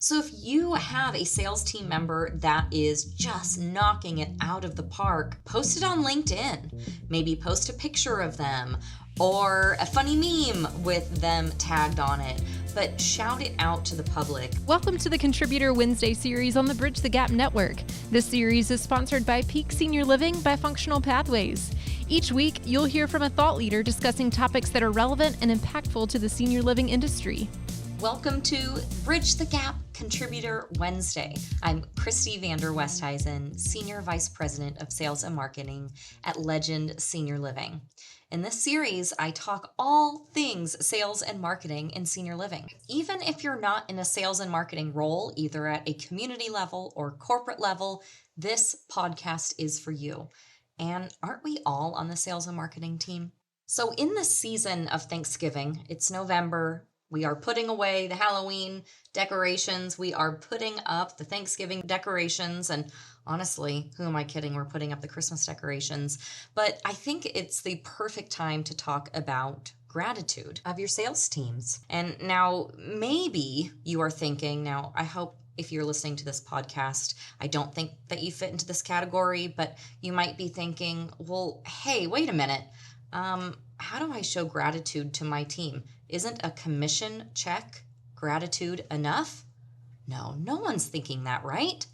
So if you have a sales team member that is just knocking it out of the park, post it on LinkedIn. Maybe post a picture of them or a funny meme with them tagged on it, but shout it out to the public. Welcome to the Contributor Wednesday series on the Bridge the Gap Network. This series is sponsored by Peak Senior Living by Functional Pathways. Each week, you'll hear from a thought leader discussing topics that are relevant and impactful to the senior living industry. Welcome to Bridge the Gap Contributor Wednesday. I'm Christy Westhuizen, Senior Vice President of Sales and Marketing at Legend Senior Living. In this series, I talk all things sales and marketing in senior living. Even if you're not in a sales and marketing role, either at a community level or corporate level, this podcast is for you. And aren't we all on the sales and marketing team? So in the season of Thanksgiving, it's November. We are putting away the Halloween decorations. We are putting up the Thanksgiving decorations. And honestly, who am I kidding? We're putting up the Christmas decorations. But I think it's the perfect time to talk about gratitude of your sales teams. And now maybe you are thinking, now I hope if you're listening to this podcast, I don't think that you fit into this category, but you might be thinking, well, hey, wait a minute. How do I show gratitude to my team? Isn't a commission check gratitude enough? No one's thinking that, right?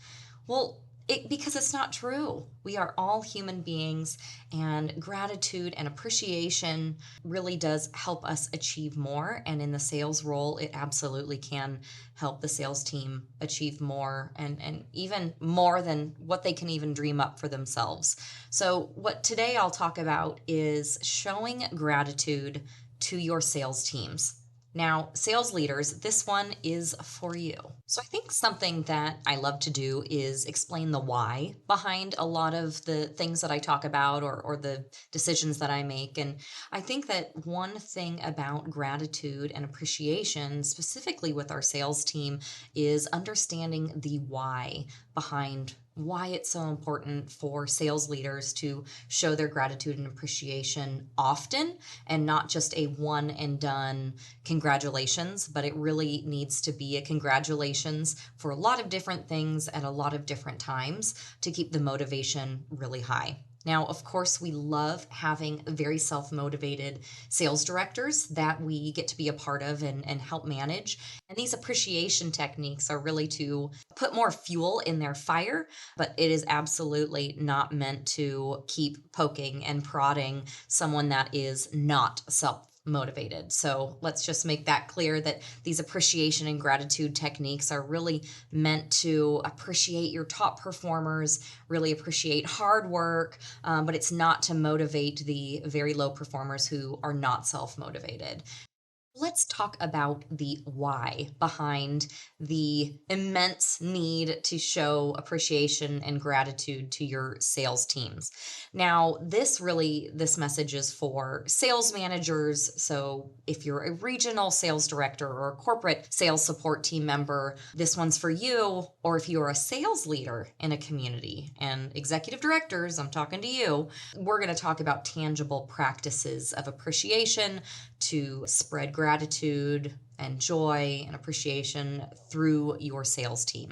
Well, because it's not true. We are all human beings, and gratitude and appreciation really does help us achieve more. And in the sales role, it absolutely can help the sales team achieve more and even more than what they can even dream up for themselves. So what today I'll talk about is showing gratitude to your sales teams. Now, sales leaders, this one is for you. So I think something that I love to do is explain the why behind a lot of the things that I talk about or the decisions that I make. And I think that one thing about gratitude and appreciation, specifically with our sales team, is understanding the why behind why it's so important for sales leaders to show their gratitude and appreciation often and not just a one and done congratulations, but it really needs to be a congratulations for a lot of different things at a lot of different times to keep the motivation really high. Now, of course, we love having very self-motivated sales directors that we get to be a part of and help manage. And these appreciation techniques are really to put more fuel in their fire, but it is absolutely not meant to keep poking and prodding someone that is not self-motivated. So let's just make that clear that these appreciation and gratitude techniques are really meant to appreciate your top performers, really appreciate hard work, but it's not to motivate the very low performers who are not self-motivated. Let's talk about the why behind the immense need to show appreciation and gratitude to your sales teams. Now, this message is for sales managers. So if you're a regional sales director or a corporate sales support team member, this one's for you. Or if you're a sales leader in a community and executive directors, I'm talking to you, we're going to talk about tangible practices of appreciation to spread gratitude and joy and appreciation through your sales team.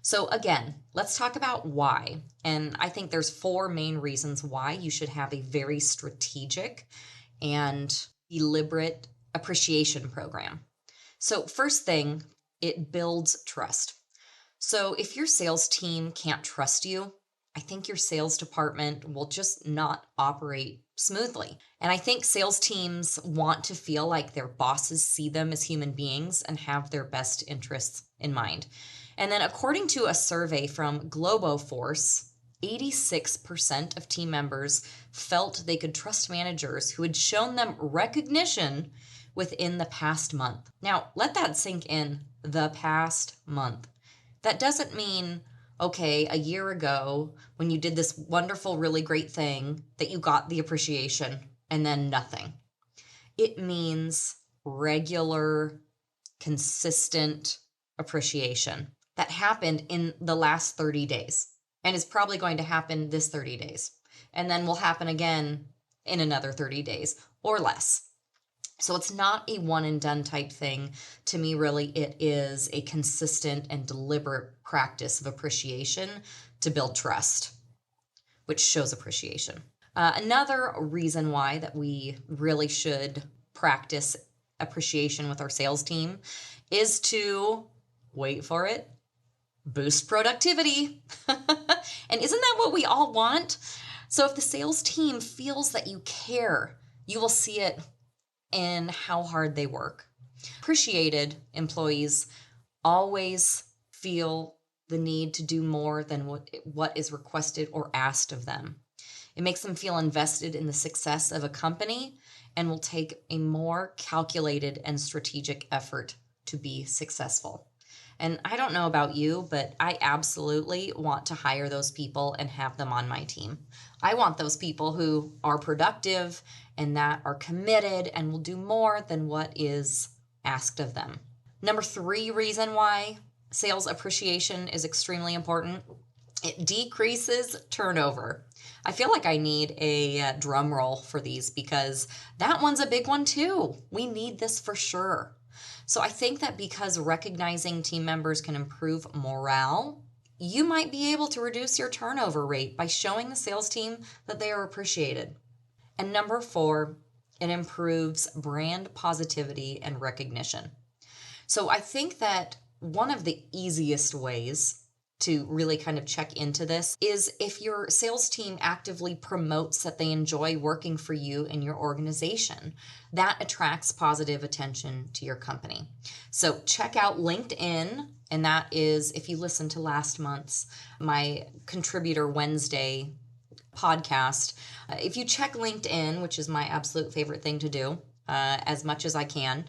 So again, let's talk about why. And I think there's 4 main reasons why you should have a very strategic and deliberate appreciation program. So first thing, it builds trust. So if your sales team can't trust you, I think your sales department will just not operate smoothly. And I think sales teams want to feel like their bosses see them as human beings and have their best interests in mind. And then according to a survey from GloboForce, 86% of team members felt they could trust managers who had shown them recognition within the past month. Now, let that sink in, the past month. That doesn't mean, okay, a year ago when you did this wonderful, really great thing that you got the appreciation and then nothing. It means regular, consistent appreciation that happened in the last 30 days and is probably going to happen this 30 days and then will happen again in another 30 days or less. So it's not a one and done type thing. To me, really, it is a consistent and deliberate practice of appreciation to build trust, which shows appreciation. Another reason why that we really should practice appreciation with our sales team is to, wait for it, boost productivity. And isn't that what we all want? So if the sales team feels that you care, you will see it in how hard they work. Appreciated employees always feel the need to do more than what is requested or asked of them. It makes them feel invested in the success of a company and will take a more calculated and strategic effort to be successful. And I don't know about you, but I absolutely want to hire those people and have them on my team. I want those people who are productive and that are committed and will do more than what is asked of them. Number 3 reason why sales appreciation is extremely important: it decreases turnover. I feel like I need a drum roll for these because that one's a big one too. We need this for sure. So I think that because recognizing team members can improve morale, you might be able to reduce your turnover rate by showing the sales team that they are appreciated. And number 4, it improves brand positivity and recognition. So I think that one of the easiest ways to really kind of check into this is if your sales team actively promotes that they enjoy working for you in your organization. That attracts positive attention to your company. So check out LinkedIn, and that is, if you listen to last month's my Contributor Wednesday podcast, if you check LinkedIn, which is my absolute favorite thing to do, as much as I can,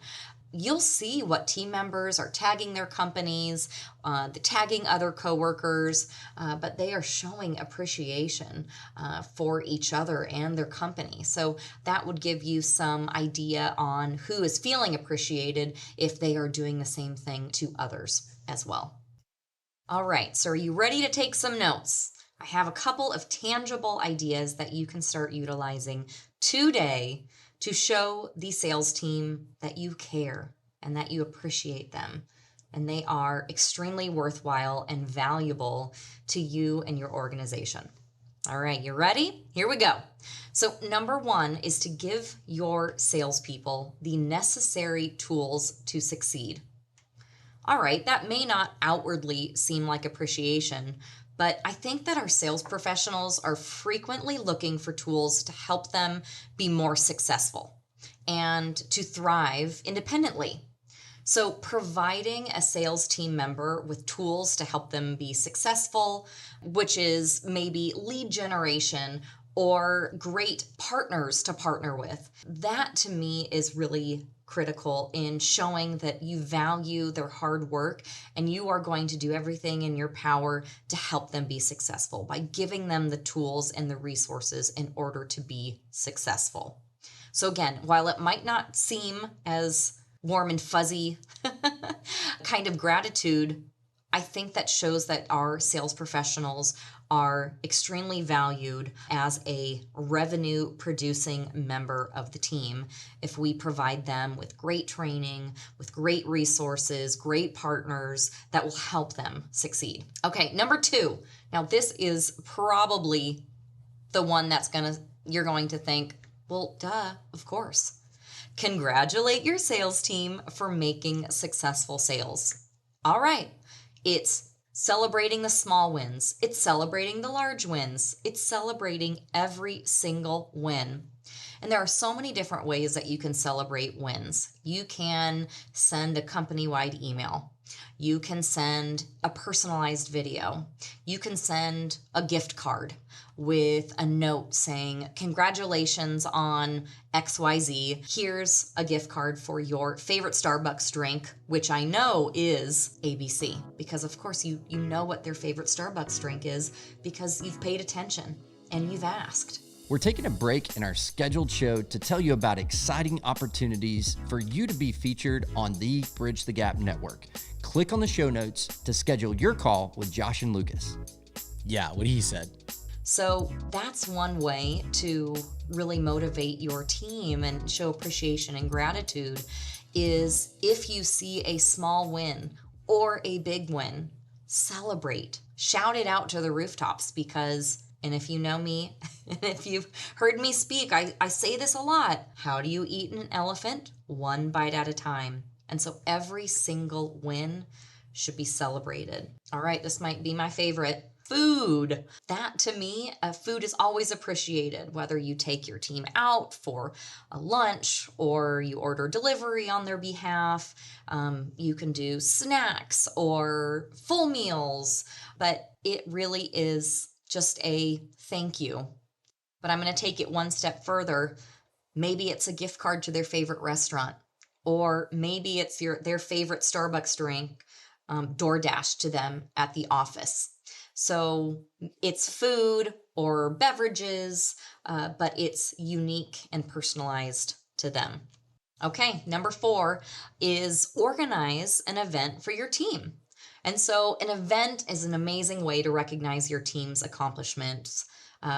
you'll see what team members are tagging their companies, tagging other coworkers, but they are showing appreciation for each other and their company. So that would give you some idea on who is feeling appreciated if they are doing the same thing to others as well. All right, so are you ready to take some notes? I have a couple of tangible ideas that you can start utilizing today to show the sales team that you care and that you appreciate them, and they are extremely worthwhile and valuable to you and your organization. All right, you ready? Here we go. So number 1 is to give your salespeople the necessary tools to succeed. All right, that may not outwardly seem like appreciation, but I think that our sales professionals are frequently looking for tools to help them be more successful and to thrive independently. So providing a sales team member with tools to help them be successful, which is maybe lead generation or great partners to partner with, that to me is really critical in showing that you value their hard work and you are going to do everything in your power to help them be successful by giving them the tools and the resources in order to be successful. So again, while it might not seem as warm and fuzzy kind of gratitude, I think that shows that our sales professionals are extremely valued as a revenue producing member of the team if we provide them with great training, with great resources, great partners that will help them succeed. Okay, number 2. Now this is probably the one you're going to think, well, duh, of course. Congratulate your sales team for making successful sales. All right, it's celebrating the small wins. It's celebrating the large wins. It's celebrating every single win. And there are so many different ways that you can celebrate wins. You can send a company-wide email. You can send a personalized video. You can send a gift card with a note saying, congratulations on XYZ. Here's a gift card for your favorite Starbucks drink, which I know is ABC, because of course you know what their favorite Starbucks drink is because you've paid attention and you've asked. We're taking a break in our scheduled show to tell you about exciting opportunities for you to be featured on the Bridge the Gap Network. Click on the show notes to schedule your call with Josh and Lucas. Yeah, what he said. So that's one way to really motivate your team and show appreciation and gratitude is if you see a small win or a big win, celebrate, shout it out to the rooftops because, and if you know me, and if you've heard me speak, I say this a lot. How do you eat an elephant? One bite at a time. And so every single win should be celebrated. All right, this might be my favorite. Food. That to me, food is always appreciated, whether you take your team out for a lunch or you order delivery on their behalf. You can do snacks or full meals, but it really is just a thank you. But I'm going to take it one step further. Maybe it's a gift card to their favorite restaurant, or maybe it's their favorite Starbucks drink, DoorDash to them at the office. So it's food or beverages, but it's unique and personalized to them. Okay, number 4 is organize an event for your team. And so an event is an amazing way to recognize your team's accomplishments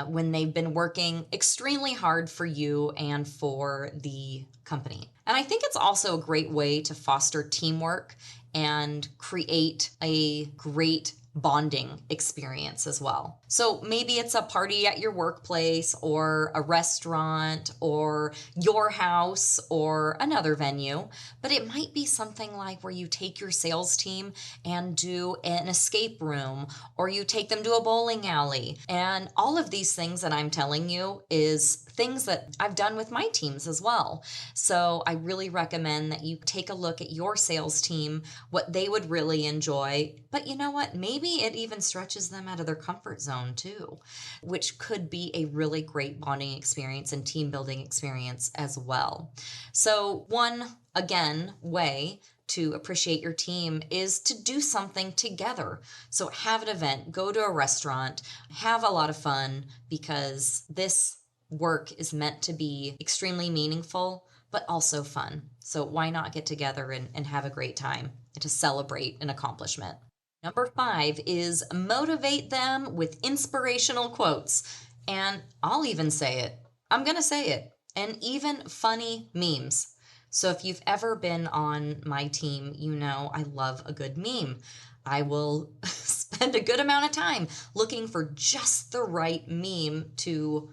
when they've been working extremely hard for you and for the company. And I think it's also a great way to foster teamwork and create a great bonding experience as well. So maybe it's a party at your workplace or a restaurant or your house or another venue, but it might be something like where you take your sales team and do an escape room, or you take them to a bowling alley. And all of these things that I'm telling you is things that I've done with my teams as well. So I really recommend that you take a look at your sales team, what they would really enjoy. But you know what? Maybe it even stretches them out of their comfort zone too, which could be a really great bonding experience and team building experience as well. So one, again, way to appreciate your team is to do something together. So have an event, go to a restaurant, have a lot of fun, because this work is meant to be extremely meaningful, but also fun. So why not get together and have a great time and to celebrate an accomplishment? Number 5 is motivate them with inspirational quotes. And I'll even say it. I'm going to say it. And even funny memes. So if you've ever been on my team, you know I love a good meme. I will spend a good amount of time looking for just the right meme to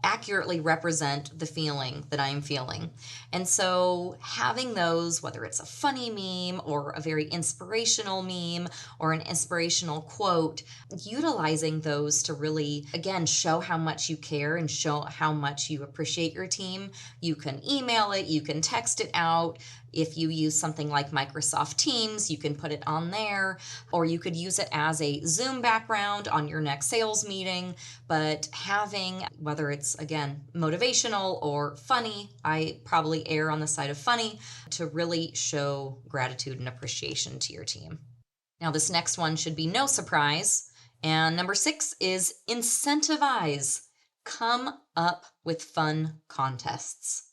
accurately represent the feeling that I'm feeling. And so having those, whether it's a funny meme or a very inspirational meme or an inspirational quote, utilizing those to really, again, show how much you care and show how much you appreciate your team. You can email it, you can text it out. If you use something like Microsoft Teams, you can put it on there, or you could use it as a Zoom background on your next sales meeting. But having, whether it's, again, motivational or funny, I probably err on the side of funny, to really show gratitude and appreciation to your team. Now, this next one should be no surprise. And number 6 is incentivize. Come up with fun contests.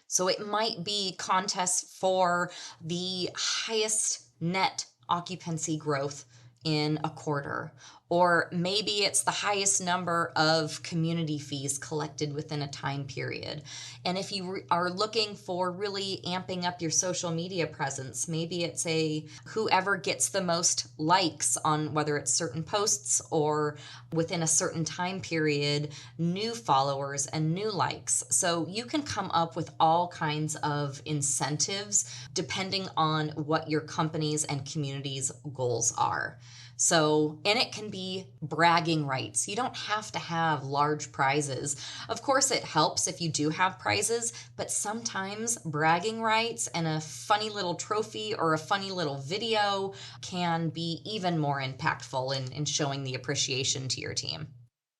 So it might be contests for the highest net occupancy growth in a quarter, or maybe it's the highest number of community fees collected within a time period. And if you are looking for really amping up your social media presence, maybe it's a whoever gets the most likes on whether it's certain posts or within a certain time period, new followers and new likes. So you can come up with all kinds of incentives depending on what your company's and community's goals are. So, and it can be bragging rights. You don't have to have large prizes. Of course, it helps if you do have prizes, but sometimes bragging rights and a funny little trophy or a funny little video can be even more impactful in showing the appreciation to your team.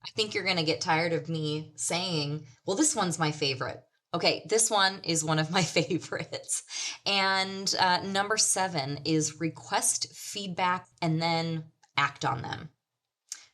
I think you're going to get tired of me saying, well, this one's my favorite. Okay, this one is one of my favorites. And number 7 is request feedback and then act on them.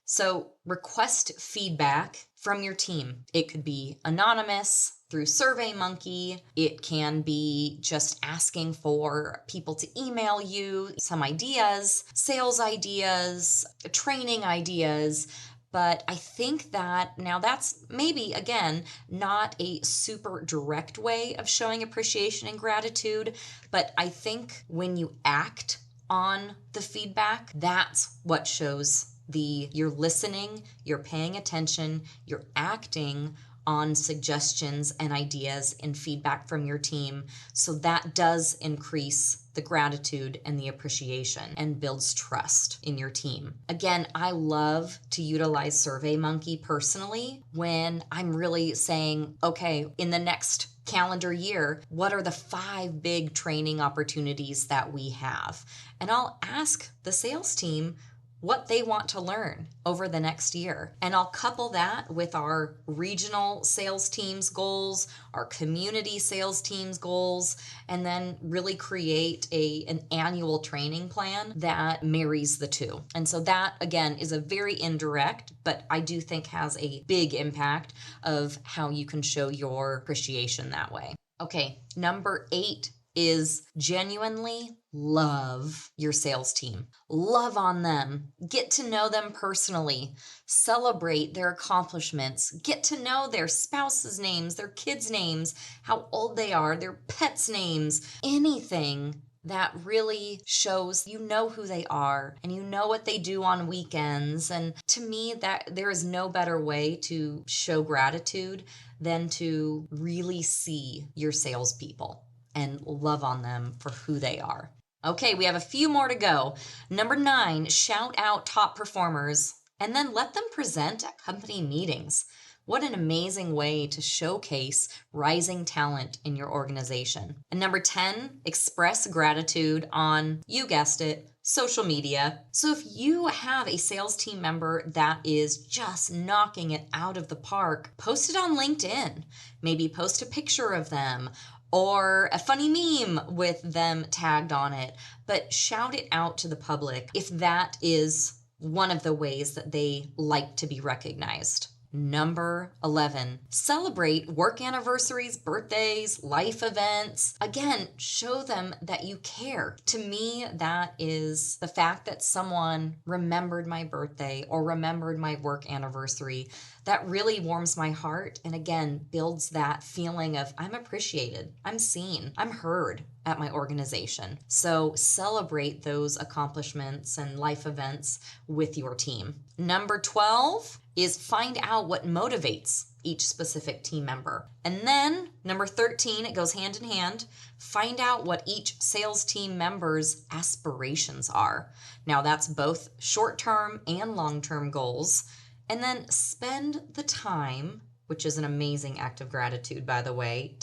So request feedback from your team. It could be anonymous through SurveyMonkey. It can be just asking for people to email you some ideas, sales ideas, training ideas. But I think that now that's maybe, again, not a super direct way of showing appreciation and gratitude, but I think when you act on the feedback, that's what shows you're listening, you're paying attention, you're acting on suggestions and ideas and feedback from your team. So that does increase the gratitude and the appreciation and builds trust in your team. Again, I love to utilize SurveyMonkey personally when I'm really saying, okay, in the next calendar year, what are the 5 big training opportunities that we have? And I'll ask the sales team what they want to learn over the next year. And I'll couple that with our regional sales team's goals, our community sales team's goals, and then really create an annual training plan that marries the two. And so that, again, is a very indirect, but I do think has a big impact of how you can show your appreciation that way. Okay, number 8 is genuinely love your sales team. Love on them. Get to know them personally. Celebrate their accomplishments. Get to know their spouses' names, their kids' names, how old they are, their pets' names, anything that really shows you know who they are and you know what they do on weekends. And to me, that there is no better way to show gratitude than to really see your salespeople and love on them for who they are. Okay, we have a few more to go. Number 9, shout out top performers and then let them present at company meetings. What an amazing way to showcase rising talent in your organization. And number 10, express gratitude on, you guessed it, social media. So if you have a sales team member that is just knocking it out of the park, post it on LinkedIn. Maybe post a picture of them or a funny meme with them tagged on it, but shout it out to the public if that is one of the ways that they like to be recognized. Number 11, celebrate work anniversaries, birthdays, life events. Again, show them that you care. To me, that is the fact that someone remembered my birthday or remembered my work anniversary. That really warms my heart and again, builds that feeling of I'm appreciated, I'm seen, I'm heard at my organization. So celebrate those accomplishments and life events with your team. Number 12 is find out what motivates each specific team member. And then number 13, it goes hand in hand, find out what each sales team member's aspirations are. Now that's both short-term and long-term goals. And then spend the time, which is an amazing act of gratitude, by the way,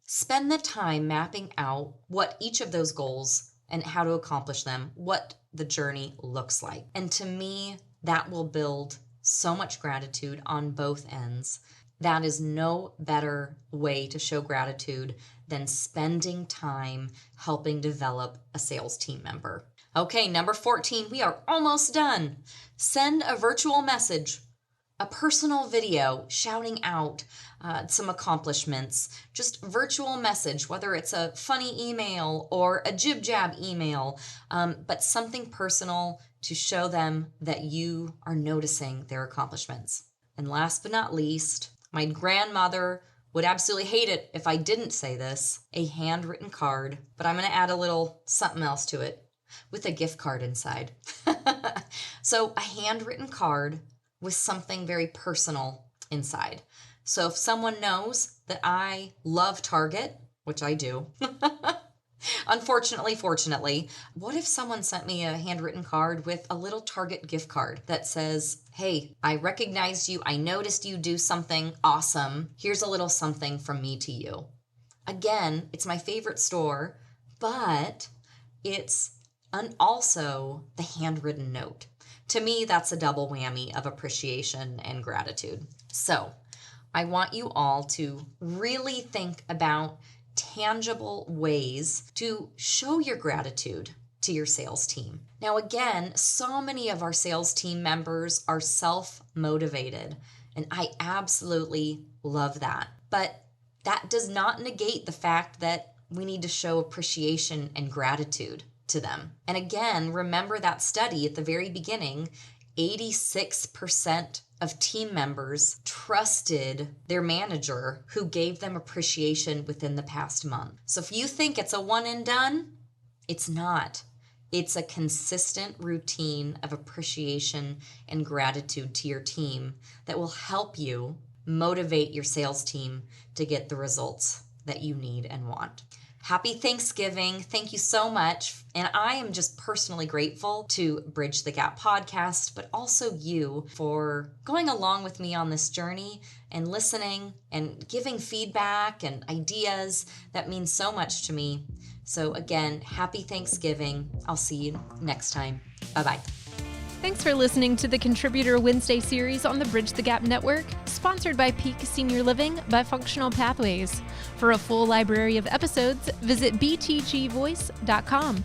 spend the time mapping out what each of those goals and how to accomplish them, what the journey looks like. And to me, that will build so much gratitude on both ends. That is no better way to show gratitude than spending time helping develop a sales team member. Okay, number 14, we are almost done. Send a virtual message, a personal video shouting out some accomplishments, just virtual message, whether it's a funny email or a jib-jab email, but something personal to show them that you are noticing their accomplishments. And last but not least, my grandmother would absolutely hate it if I didn't say this, a handwritten card, but I'm going to add a little something else to it with a gift card inside. So a handwritten card with something very personal inside. So if someone knows that I love Target, which I do, unfortunately, fortunately, what if someone sent me a handwritten card with a little Target gift card that says, hey, I recognized you, I noticed you do something awesome, here's a little something from me to you. Again, it's my favorite store, but it's also the handwritten note. To me, that's a double whammy of appreciation and gratitude. So I want you all to really think about tangible ways to show your gratitude to your sales team. Now, again, so many of our sales team members are self-motivated, and I absolutely love that. But that does not negate the fact that we need to show appreciation and gratitude to them. And again, remember that study at the very beginning, 86% of team members trusted their manager who gave them appreciation within the past month. So if you think it's a one and done, it's not. It's a consistent routine of appreciation and gratitude to your team that will help you motivate your sales team to get the results that you need and want. Happy Thanksgiving. Thank you so much. And I am just personally grateful to Bridge the Gap podcast, but also you for going along with me on this journey and listening and giving feedback and ideas. That means so much to me. So again, happy Thanksgiving. I'll see you next time. Bye-bye. Thanks for listening to the Contributor Wednesday series on the Bridge the Gap Network, sponsored by Peak Senior Living by Functional Pathways. For a full library of episodes, visit btgvoice.com.